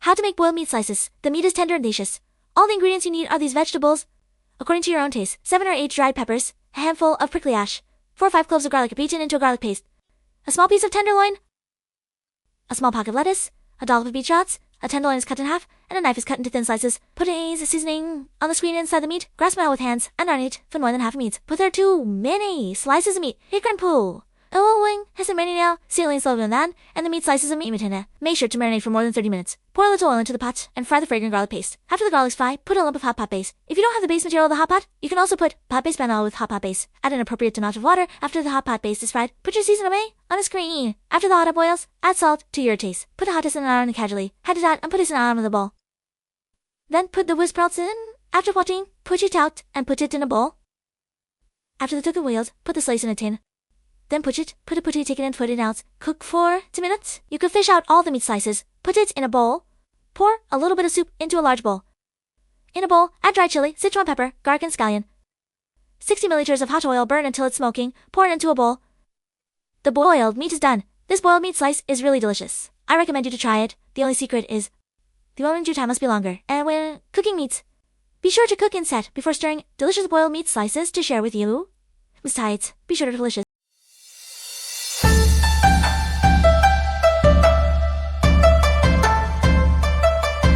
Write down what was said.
How to make boiled meat slices. The meat is tender and delicious. All the ingredients you need are these vegetables, according to your own taste. 7 or 8 dried peppers, a handful of prickly ash, 4 or 5 cloves of garlic beaten into a garlic paste, a small piece of tenderloin, a small pocket of lettuce, a dollop of beet shots, a tenderloin is cut in half, and a knife is cut into thin slices. Put a seasoning on the screen inside the meat, grasp it out with hands, and darn it for more than half a meat. But there are too many slices of meat. Hikran pool. Wing has been marinating now, sealing slowly on that, and the meat slices of meat in. Make sure to marinate for more than 30 minutes. Pour a little oil into the pot, and fry the fragrant garlic paste. After the garlic's fry, put a lump of hot pot base. If you don't have the base material of the hot pot, you can also put pot base oil with hot pot base. Add an appropriate amount of water. After the hot pot base is fried, put your season on a screen. After the hot up boils, add salt to your taste. Put the hottest in on casually. Head it out and put it in on the bowl. Then put the whisk sprouts in. After watching, push it out and put it in a bowl. After the took wheels, put the slice in a tin. Then put it, take it and put it out. Cook for 2 minutes. You could fish out all the meat slices. Put it in a bowl. Pour a little bit of soup into a large bowl. In a bowl, add dried chili, Sichuan pepper, garlic and scallion. 60 milliliters of hot oil, burn until it's smoking. Pour it into a bowl. The boiled meat is done. This boiled meat slice is really delicious. I recommend you to try it. The only secret is the oil time must be longer. And when cooking meats, be sure to cook in set before stirring delicious boiled meat slices to share with you. Besides, be sure to delicious.